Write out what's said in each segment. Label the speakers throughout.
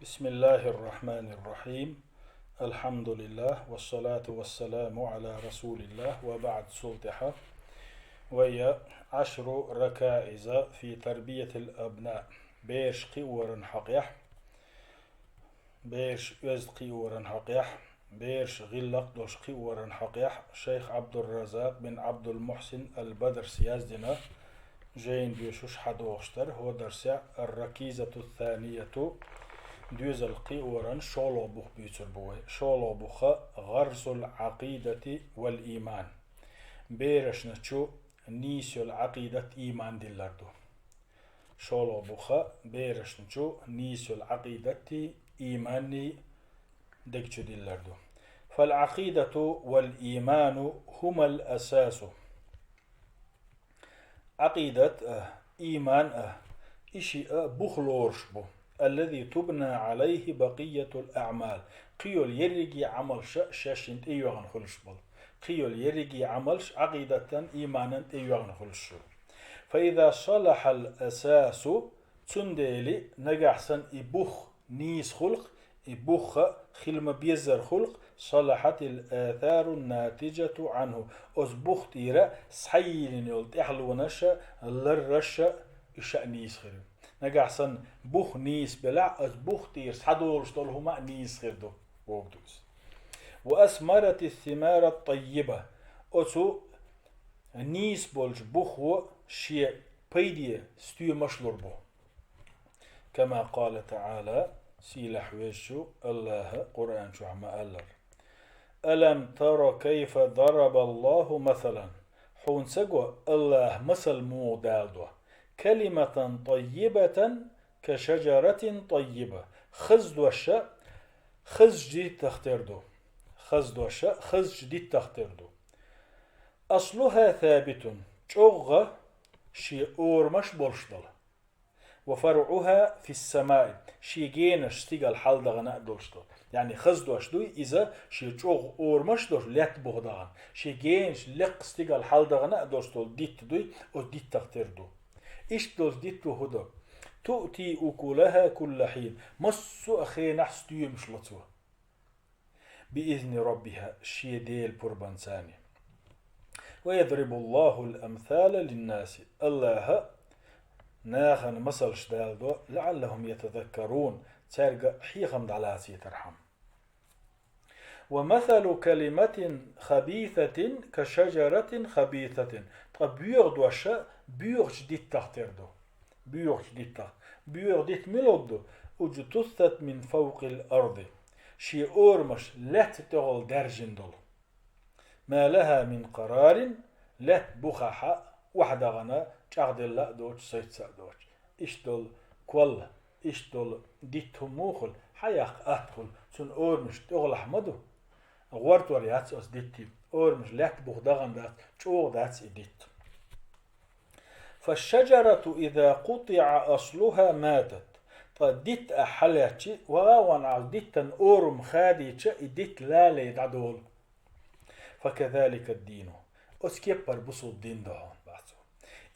Speaker 1: بسم الله الرحمن الرحيم. الحمد لله والصلاة والسلام على رسول الله وبعد سلطحة. وهي 10 ركائز في تربية الأبناء. بيش قيورن حقيح، بيش يزد قيورن حقيح، بيش غلق دوش قيورن حقيح. شيخ عبد الرزاق بن عبد المحسن البدر سيازدنا جين بيشوش حدوشتر. هو درس الركيزة الثانية دوز القيورن شولو بوخ بيتر بوي شولو بوخ غرس العقيدة والإيمان. بيرش نتشو نيسيو العقيدة إيمان ديلاردو. شولو بوخ بيرش نتشو نيسيو العقيدة إيماني دكتشو ديلاردو. فالعقيدة والإيمان هما الأساس. عقيدة إيمان إشي بخلورش بو الذي تبنى عليه بقية الأعمال. قيول يرجي عمل شاشنت إيوغن خلش بل قيول يرجي عملش عقيدة إيمانا إيوغن خلش. فإذا صلح الأساس تنديلي نجحسن إبوخ نيس خلق إبوخ خلم بيزر خلق صلحت الآثار الناتجة عنه. أصبوخ تيرا سحيلين يولت إحلونشا للرشا إشاء نيس خير نجحسن بوخ نيس بلع أز بوخ تير سحدولش هما نيس خير دو بوغدوز. وأثمرت الثمار الطيبة أتو نيس بولش بوخو شيء بيدي ستيو مشلور بو. كما قال تعالى سيلح ويشو الله قرآن شو عما ألر ألم تر كيف ضرب الله مثلا حون سقو الله مثل مو دالدو كلمة طيبة كشجرة طيبة خز دوشا خز جديد تختردو خز دوشا خز جديد تختردو أصلها ثابت جوغ شي أورمش بولشدل وفرعها في السماء شي جينش ستيغل حال دغنا دولشدل. يعني خز دوش دوي إذا شي جوغ أورمش دوش لات بوغدغن شي جينش لق ستيغل حال دغنا دولشدل ديت دوي أو ديت تختردو. إيش دوز ديت هدو تؤتي أكلها كل حين مسو أخي نحس مش لطوة بإذن ربها شي ديل بربانساني. ويضرب الله الأمثال للناس الله ناخن مثل شدالدو لعلهم يتذكرون تارجع حيخم دعلاسي ترحم. ومثل كلمة خبيثة كشجرة خبيثة. طب بيوغ دوشا بيوغ جديد تختردو بيوغ جديد تخ بيوغ ديت ملودو وجتثت من فوق الأرض شي أورمش لات تغل درجندل ما لها من قرار لات بخحا وحدا غنا تاخد الله دوش سيت دوش اشتول كول اشتول ديت موخل حياق أدخل سن أورمش تغل أحمدو غورت وريات أس ديتي أورمش لات بخدغن دات شو دات إديت. فالشجرة إذا قطع أصلها ماتت. فديت أحلاتي وغاوان عز ديتن أورم خاديتش ديت لا ليدعدول. فكذلك الدين أسكيبر بصو الدين دهون بعثو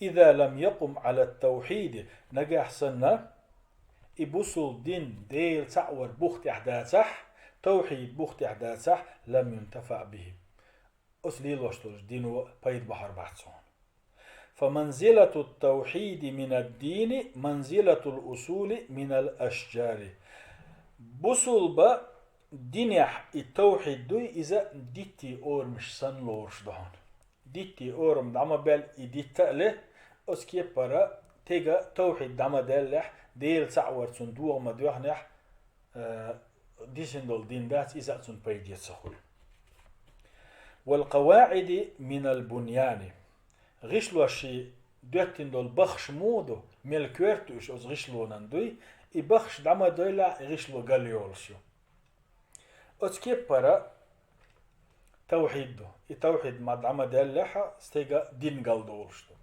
Speaker 1: إذا لم يقم على التوحيد نجح سنة إبصو الدين ديل تعور بوخت إحداثح توحيد بوخت إحداثح لم ينتفع به أسليل وشتوش دينو بيد بحر بعثون. فمنزلة التوحيد من الدين منزلة الأصول من الأشجار. بصل با دينيح التوحيد دوي إذا ديتي أور مش سنلورش دهون ديتي أورم دعما بال إديت له أسكي برا تيجا توحيد دعما دالح ديل سعور صندوق مدوح نح ديسندول دين دات إذا سن بيدي سخول. والقواعد من البنيان غشلو شي دوتين دول بخش مودو ملكورتوش از غشلو نندوي اي بخش دعما دويلا غشلو غاليولشو اسكي برا توحيد دو اي توحيد ما دعما دالحا ستيغا دين غالدولشتو.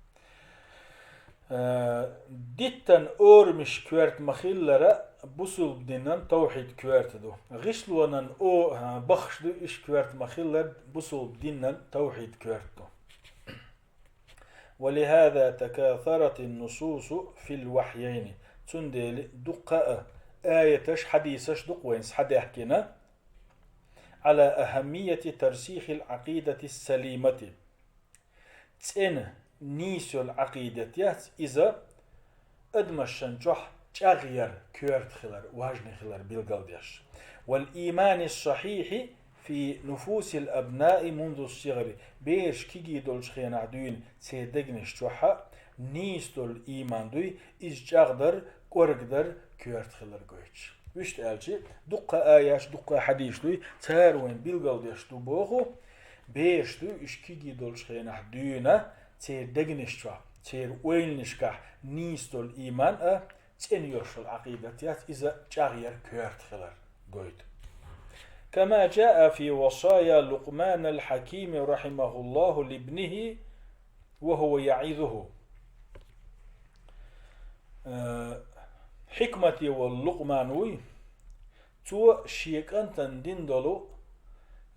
Speaker 1: ديتن اور مش كوارت مخيلرا بوسل بدينن توحيد كوارت دو غشلو نن او بخش دو اش كوارت مخيلر بوسل بدينن توحيد كوارت دو. ولهذا تكاثرت النصوص في الوحيين تندل دقاء آيتش حديثش دق وينس حد يحكينا على أهمية ترسيخ العقيدة السليمة تسين نيسو العقيدة يات إذا أدمشن جح تغير كورت خلر واجن خلر بالقلديش والإيمان الصحيح في نفوس الأبناء منذ الصغر بيش كيجي دولش خينا دوين سيدقنش جوحا نيستو الإيمان دوي إز جاغدر قرقدر كورت خلر قويتش ويشت ألشي دقة آياش دقة حديث دوي تاروين بالقلديش دو بوخو بيش دو إش كيجي دولش خينا دوينة سيدقنش جوحا تير ويلنشكح نيستو الإيمان تين يوش العقيدة تيات إذا جاغير كورت خلر قويت كما جاء في وصايا لقمان الحكيم رحمه الله لابنه وهو يعظه حكمتي واللقمانوي تو شيكانتن ديندولو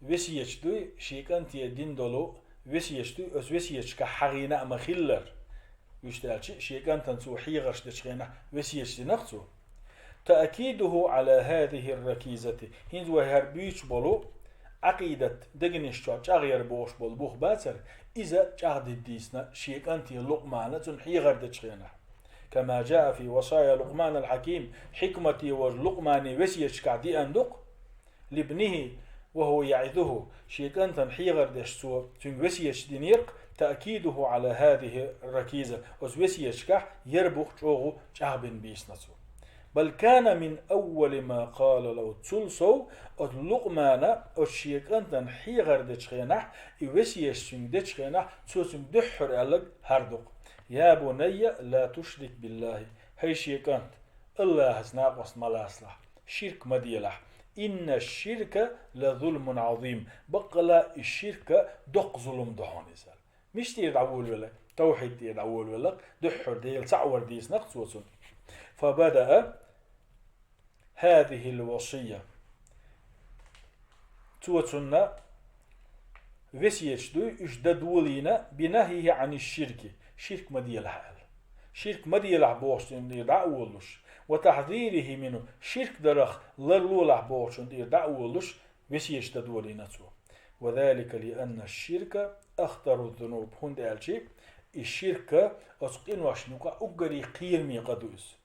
Speaker 1: وسيجدوي شيكانتي ديندولو وسيجدوي أس وسيجك حغينا مخلر يشتالشي شيكانتن تو حيغش دشغينا وسيجدي نقصو تأكيده على هذه الركيزة هند وهر بيش بولو عقيدة دقنش تغير بوش بول بوخ باتر إذا تغدي ديسنا شيك أنتي لقمانة تنحيغر دشغينا كما جاء في وصايا لقمان الحكيم حكمتي واللقمان وسيش كعدي أندق لابنه وهو يعظه شيك أنت نحيغر دشسو تن وسيش دينيرق تأكيده على هذه الركيزة وسيش كح يربخ جوغو جعبن بيسنسو بل كان من أول ما قال لو تسلسو اللقمانة الشيكان تنحيغر دشخينح إوسيش سن دشخينح تسوسن دحر ألق هردق يا بني لا تشرك بالله هي شيكان الله سناقص ملاسلح شرك مديلح إن الشرك لظلم عظيم بقلا الشرك دق ظلم دهون يسال مش تير عول ولا توحيد تير عول ولا دحر ديل سعور ديس نقص فبدأ هذه الوصية توتنا وسيجدو اشددولينا بنهيه عن الشرك شرك مديل حال شرك مديل بوشتن يدعولش وتحذيره منه شرك درخ لرلول بوشتن يدعولش وسيجدولينا تو وذلك لأن الشرك أخطر الذنوب هند ألشي الشرك أسقين واشنوكا أقري قيرمي قدوس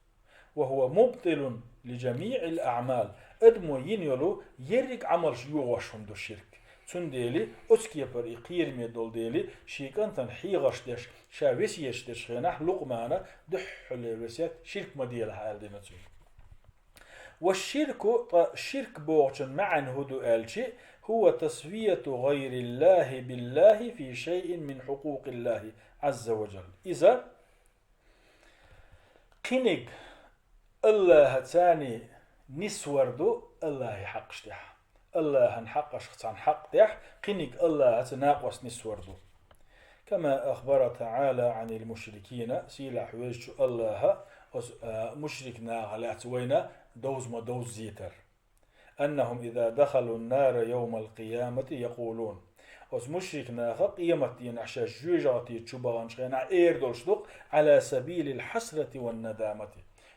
Speaker 1: وهو مبطل لجميع الأعمال أدمو ينيلو يرق عمل يوغشهم دو الشرك تنديلي أسكي بري قيرمي دول ديلي شيكان تنحيغش دش شاوسيش دش خينح لقمانا دحل الوسيات شرك مديلها ألدينا تون والشرك شرك بوغشن معا هدو ألشي هو تسوية غير الله بالله في شيء من حقوق الله عز وجل إذا قنق الله تاني نسوردو الله حقشتح الله نحقش عن حق تح قنق الله تناقص نسوردو كما أخبر تعالى عن المشركين سيلا حويج الله مشركنا غلات وين دوز ما دوز زيتر أنهم إذا دخلوا النار يوم القيامة يقولون أز مشركنا قيامة ينعشى جوجاتي تشوبغان شغينا إيردولشدوق على سبيل الحسرة والندامة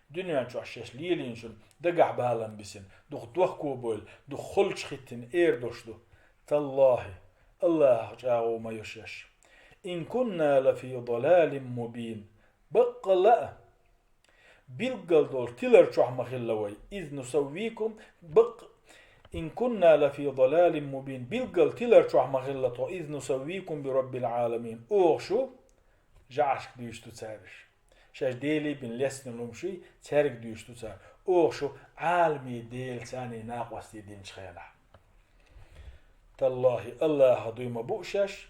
Speaker 1: دنيا تشوشش ليلينشن دقع بالن بسن دوخ كوبول دوخ خلش ختن إيردوشدو تالله الله جاو ما يشش إن كنا لفي ضلال مبين بقلا بيلقل دول تلر شوح مخلوي إذ نسويكم إن كنا لفي ضلال مبين بيلقل تلر شوح مخلطو إذ نسويكم برب العالمين أوغشو جعشك ديشتو تسارش شاش ديلي بن لسن لومشي تارك ديشتو تسار أوغشو عالمي ديل ثاني ناقوستي دين شخينا تالله الله دويما بؤشش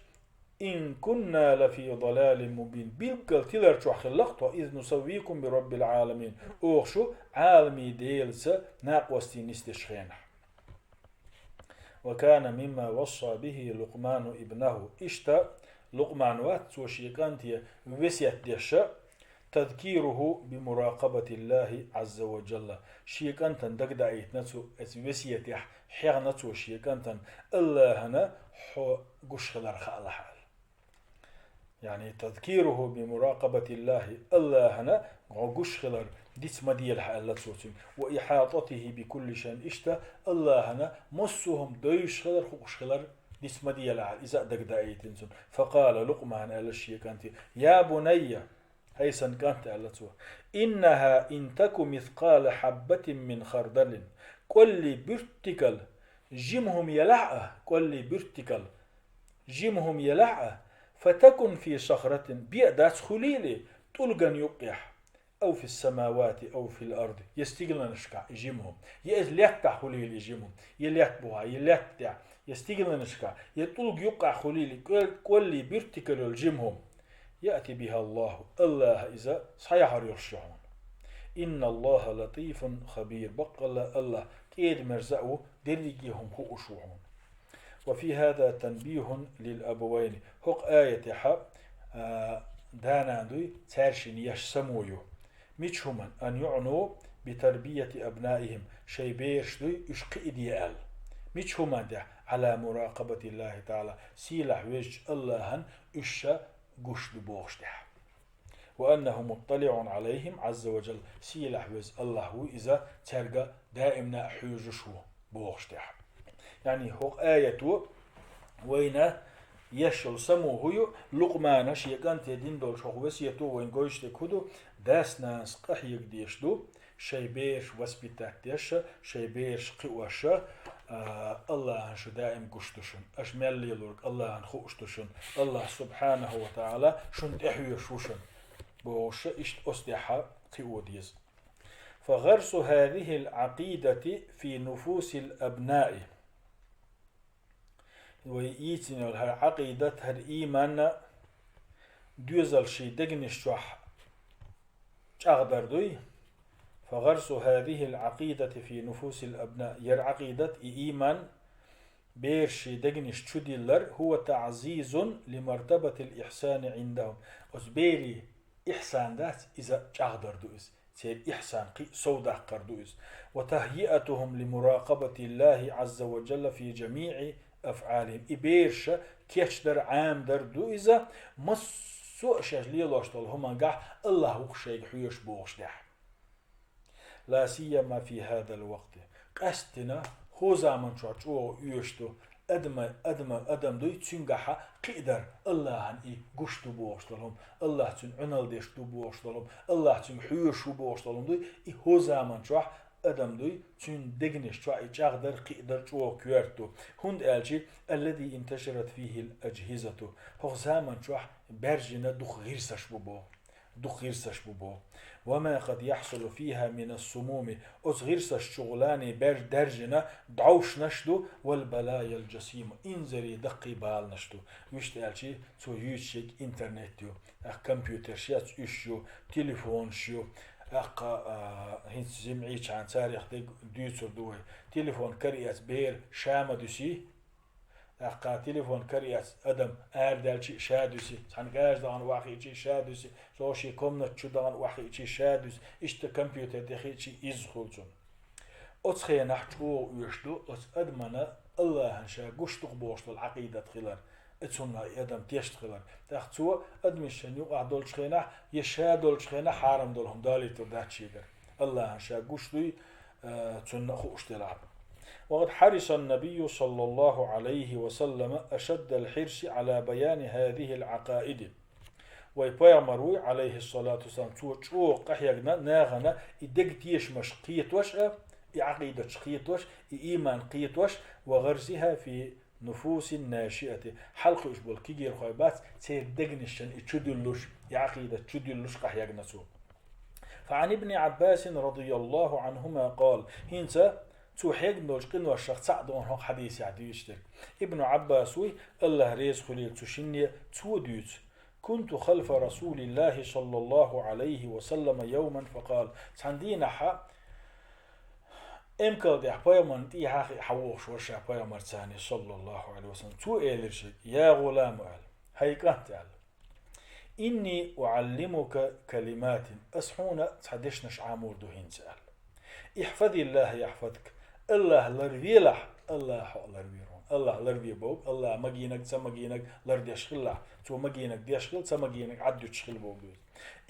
Speaker 1: إن كنا لفي ضلال مبين بيلقل تلر شوح خلقتو إذ نسويكم برب العالمين أوغشو عالمي ديل ناقوستي نستشخينا وكان مما وصى به لقمان ابنه اشتا لقمان وات وشيكانتي وسيت ديشا تذكيره بمراقبة الله عز وجل شيكانتن دقدا ايتنتو وسيت حيغنتو شيكانتن الله هنا حو قشخلر خال حال يعني تذكيره بمراقبة الله الله هنا قشخلر ديس مديل حالة صوتهم وإحاطته بكل شيء إشتا الله هنا مصهم دويش خلر خوش خلر ديس مديل إذا دق دايتنسون فقال لقمان على الشيء كانت يا بني هيسن كانت على صوت إنها إن تك مثقال حبة من خردل قل لي برتكل جمهم يلعه قل لي برتكل جمهم يلعه فتكن في صخرة بيئدات خليلي تلقن يقيح أو في السماوات أو في الأرض يستيقلن نشكع يجيمهم يليتع خليل يجيمهم يليتبوها يليتع يستيقلن نشكع يطلق يقع خليل كل بيرتكل الجيمهم يأتي بها الله إذا صحيح يرشعون إن الله لطيف خبير بقى الله كيد مرزقه درجهم هو أشوعون وفي هذا تنبيه للأبوين هق آية حق دانا دوي تارشين يشسمويو ميشهما أن يعنوا بتربية أبنائهم شي بيرش دوي يشقي ديال ميشهما ده على مراقبة الله تعالى سيلح وجه اللهن إشا قشت بوغش ده وأنه مطلع عليهم عز وجل سيلح وجه الله إذا ترقى دائما حيوجشو بوغش ده يعني هو آية وين يشل سموه لقمان شيئا تدين دول شخوسيتو وين قوش تكودو داس ناس قحيق ديشدو شي بيش وسبيتاكتيش شي بيش قوش الله هنشو دائم قشتشن أشمل ليلورك الله هنخو قشتشن الله سبحانه وتعالى شن تحوي شوشن بوش اشت أستيحا قوة ديز فغرس هذه العقيدة في نفوس الأبناء ويأتين العقيدة الإيمان دوزل شي دقنشوح أغدر دوي فغرس هذه العقيدة في نفوس الأبناء ير عقيدة إيمان بيرشي دقنش تشدلر هو تعزيز لمرتبة الإحسان عندهم أسبيري إحسان ذات إذا أغدر دوز تير إحسان قي سودا قردوز وتهيئتهم لمراقبة الله عز وجل في جميع أفعالهم إبيرش كيشدر عام در دوزة مسوء شجلي لاشتل هما قح الله وخشيك حيوش بوغشدح لا سيما في هذا الوقت قستنا هو زمن شو يشتو أدم دوي تنجح قدر الله عن قشتو بوغشتلهم الله تن عنال ديشتو بوغشتلهم الله تن حيوش بوغشتلهم دوي هو زمن شو أدم دوي تون دقنش شو يقدر قدر شو كيرتو هند ألجي الذي انتشرت فيه الأجهزة هو زمن شو برجنا دخ غيرسش ببو وما قد يحصل فيها من السموم غيرسش شغلاني بر درجنا دعوش نشدو والبلايا الجسيمة انزري دقي بال نشدو مش ألجي تو يوتشيك انترنت يو كمبيوتر شيات يشيو تليفون شيو هنس جمعيش عن تاريخ ديوتر دوي تليفون كريات بير شامة دوسي تليفون كريات أدم أردالشي شادوسي عن جاز دان واقعي شادوسي سوشي كمنا شو دان واقعي شادوس إشت كمبيوتر دخيلشي إزخولجون أتخي نحجو يشدو أدمنا الله هنشا قشتق بوشت العقيدة خلال اتسونا ادم تيشت خلال تاختو ادمشن يقع دول شخينا يشا دول شخينا حارم دولهم دالي ترداتشيغر الله هنشا قشتوي تسونا خوش تلعب وقد حرص النبي صلى الله عليه وسلم أشد الحرص على بيان هذه العقائد ويبيامروي عليه الصلاة والسلام تو قحيقنا ناغنا إدقتيش مش قيتوش عقيدة قيتوش إيمان قيتوش وغرسها في نفوس الناشئة حلق إشبول كيجير خيبات سيدقنشن إتشدلوش عقيدة تشدلوش قحيقنا سو فعن ابن عباس رضي الله عنهما قال هنسا تو حيق نوش قنوا الشخص عدون هو حديث يعديشتر ابن عباس وي الله ريز خليل تشنية تو ديوت كنت خلف رسول الله صلى الله عليه وسلم يوما فقال سندينا حا امكال دي حبايمان دي حووش ورشا حبايمان ثاني صلى الله عليه وسلم تو إيلرشي يا غلام قال هيكانت قال إني أعلمك كلمات أسحونا تحدشنش عامور دوهين سأل احفظي الله يحفظك الله لربيلح الله لربيرون الله لردي بوب الله مجينك سمجينك لردي أشخله تو مجينك دي أشخل سمجينك عدو تشخل بوب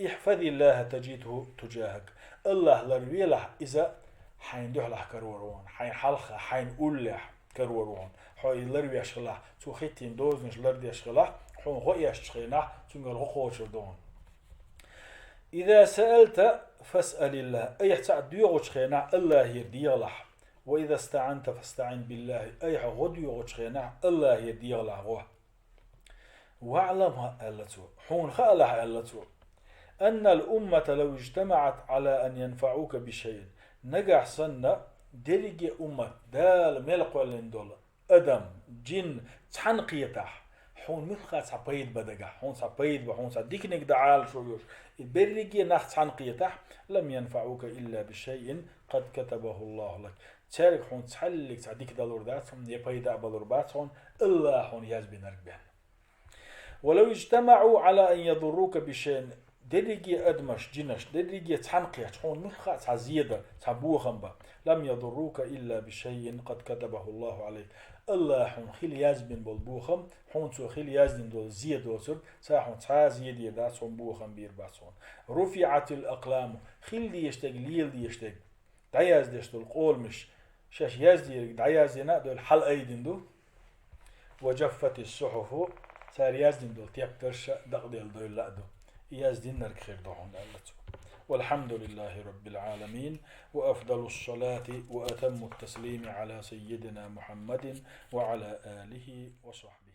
Speaker 1: احفظ الله تجده تجاهك الله لردي له إذا حين دحلح كرورون حين حلخة حين أولح كرورون حي لردي أشخله تو ختين دوز نش لردي أشخله حون غوي أشخينه تنقل غوش دون إذا سألت فاسأل الله أي تعد يغوش خينا الله يردي الله وإذا استعنت فاستعن بالله أي غد يغوش خينا الله يردي الله واعلمها ألتو حون خالها ألتو أن الأمة لو اجتمعت على أن ينفعوك بشيء نجح سنة درجة أمة دال ملق ولندول أدم جن تحنقيتح حون مخا سبيد بدجا حون سبيد وحون صديق نقدعال شويش البرجي نخت عن قيتح لم ينفعوك إلا بشيء قد كتبه الله لك تارك حون تحلك صديق دلور داتهم يبيد أبلور باتهم إلا حون يزبي نربين ولو اجتمعوا على أن يضروك بشيء درجي أدمش جنش درجي تحنقيت حون مخا تعزيدا تعبوخنبا لم يضروك إلا بشيء قد كتبه الله عليك الله حون خيل يازبن بالبوخم حون تو خيل يازدين دول زيد وسر ساحون تا زيد يداسون بوخم بير باسون رفعت الأقلام خيل دي يشتق ليل دي يشتق داياز ديش دول قول مش شاش يازدي دايازينا دول حل أيدين دو وجفت الصحف سار يازدين دول تيبترش دقديل دول لأدو يازدين نرك خير دوحون دالتو والحمد لله رب العالمين وأفضل الصلاة وأتم التسليم على سيدنا محمد وعلى آله وصحبه